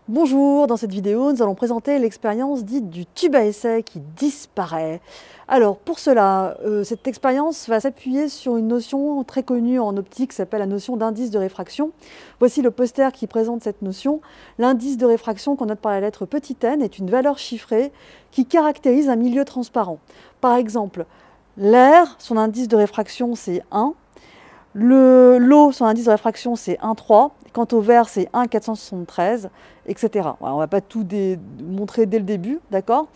Bonjour, dans cette vidéo, nous allons présenter l'expérience dite du tube à essai qui disparaît. Alors pour cela, cette expérience va s'appuyer sur une notion très connue en optique qui s'appelle la notion d'indice de réfraction. Voici le poster qui présente cette notion. L'indice de réfraction qu'on note par la lettre petit n est une valeur chiffrée qui caractérise un milieu transparent. Par exemple, l'air, son indice de réfraction c'est 1. L'eau, son indice de réfraction, c'est 1,3. Quant au verre, c'est 1,473, etc. Voilà, on ne va pas tout montrer dès le début, d'accord?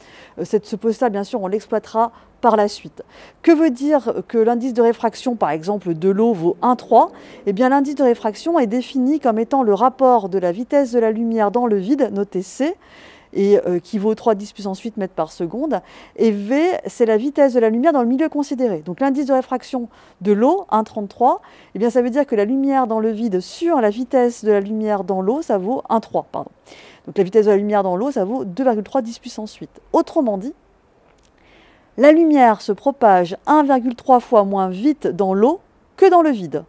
Ce poster, bien sûr, on l'exploitera par la suite. Que veut dire que l'indice de réfraction, par exemple, de l'eau vaut 1,3? Eh bien, l'indice de réfraction est défini comme étant le rapport de la vitesse de la lumière dans le vide, noté C, et qui vaut 3,10 puissance 8 mètres par seconde. Et V, c'est la vitesse de la lumière dans le milieu considéré. Donc l'indice de réfraction de l'eau, 1,33, eh bien ça veut dire que la lumière dans le vide sur la vitesse de la lumière dans l'eau, ça vaut 1,3, pardon. Donc la vitesse de la lumière dans l'eau, ça vaut 2,3 10 puissance 8. Autrement dit, la lumière se propage 1,3 fois moins vite dans l'eau que dans le vide.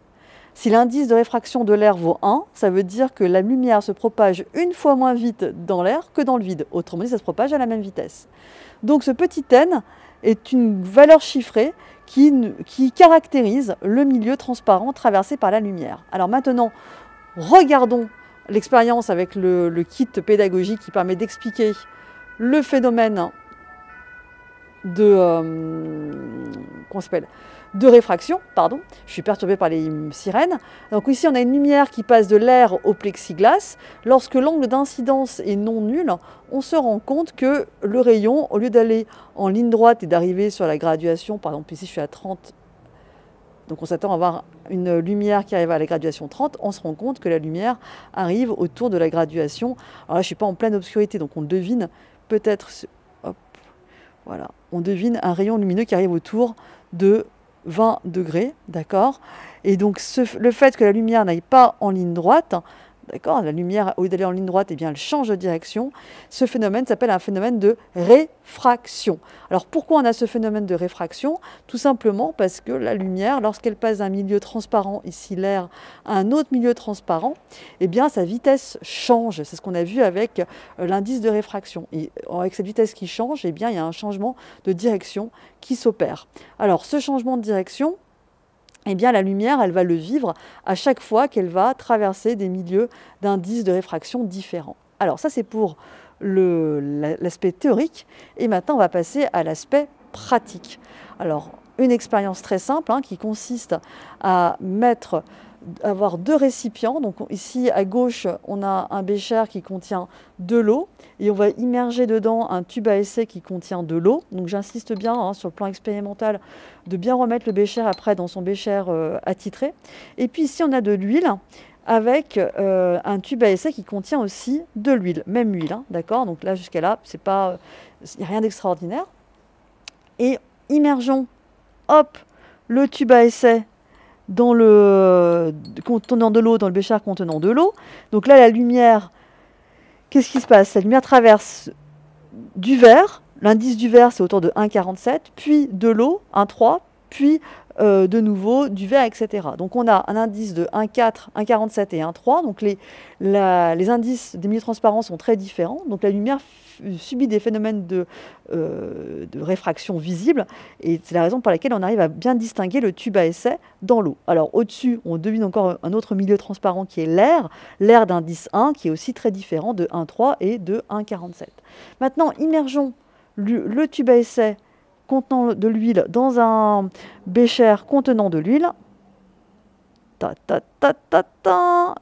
Si l'indice de réfraction de l'air vaut 1, ça veut dire que la lumière se propage une fois moins vite dans l'air que dans le vide. Autrement dit, ça se propage à la même vitesse. Donc ce petit n est une valeur chiffrée qui caractérise le milieu transparent traversé par la lumière. Alors maintenant, regardons l'expérience avec le kit pédagogique qui permet d'expliquer le phénomène de réfraction, pardon. Je suis perturbée par les sirènes. Donc ici, on a une lumière qui passe de l'air au plexiglas. Lorsque l'angle d'incidence est non nul, on se rend compte que le rayon, au lieu d'aller en ligne droite et d'arriver sur la graduation, par exemple ici je suis à 30, donc on s'attend à avoir une lumière qui arrive à la graduation 30, on se rend compte que la lumière arrive autour de la graduation. Alors là, je ne suis pas en pleine obscurité, donc on le devine peut-être. Voilà, on devine un rayon lumineux qui arrive autour de 20 degrés, d'accord? Et donc le fait que la lumière n'aille pas en ligne droite, d'accord, la lumière, au lieu d'aller en ligne droite, eh bien, elle change de direction. Ce phénomène s'appelle un phénomène de réfraction. Alors pourquoi on a ce phénomène de réfraction? Tout simplement parce que la lumière, lorsqu'elle passe d'un milieu transparent, ici l'air, à un autre milieu transparent, eh bien sa vitesse change. C'est ce qu'on a vu avec l'indice de réfraction. Et avec cette vitesse qui change, eh bien, il y a un changement de direction qui s'opère. Alors ce changement de direction, eh bien, la lumière, elle va le vivre à chaque fois qu'elle va traverser des milieux d'indices de réfraction différents. Alors ça, c'est pour l'aspect théorique. Et maintenant, on va passer à l'aspect pratique. Alors, une expérience très simple qui consiste à avoir deux récipients. Donc ici, à gauche, on a un bécher qui contient de l'eau et on va immerger dedans un tube à essai qui contient de l'eau. Donc j'insiste bien sur le plan expérimental de bien remettre le bécher après dans son bécher attitré. Et puis ici, on a de l'huile avec un tube à essai qui contient aussi de l'huile, même huile, d'accord? Donc là, jusqu'à là, il n'y a rien d'extraordinaire. Et immergeons, hop, le tube à essai dans le contenant de l'eau, dans le bécher contenant de l'eau. Donc là, la lumière, qu'est-ce qui se passe? La lumière traverse du verre, l'indice du verre c'est autour de 1,47, puis de l'eau, 1,3, puis de nouveau du verre, etc. Donc on a un indice de 1,4, 1,47 et 1,3. Donc les indices des milieux transparents sont très différents. Donc la lumière subit des phénomènes de réfraction visible. Et c'est la raison pour laquelle on arrive à bien distinguer le tube à essai dans l'eau. Alors au-dessus, on devine encore un autre milieu transparent qui est l'air d'indice 1, qui est aussi très différent de 1,3 et de 1,47. Maintenant, immergeons le tube à essai contenant de l'huile dans un bécher contenant de l'huile.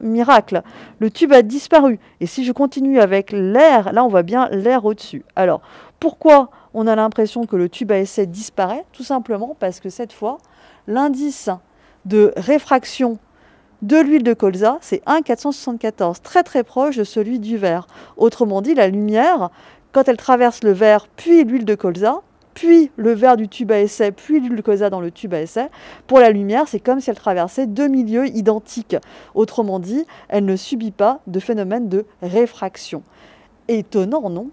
Miracle, le tube a disparu. Et si je continue avec l'air, là on voit bien l'air au-dessus. Alors, pourquoi on a l'impression que le tube à essai disparaît? Tout simplement parce que cette fois, l'indice de réfraction de l'huile de colza, c'est 1,474, très très proche de celui du verre. Autrement dit, la lumière, quand elle traverse le verre, puis l'huile de colza, puis le verre du tube à essai, puis l'huile de colza dans le tube à essai, pour la lumière, c'est comme si elle traversait deux milieux identiques. Autrement dit, elle ne subit pas de phénomène de réfraction. Étonnant, non?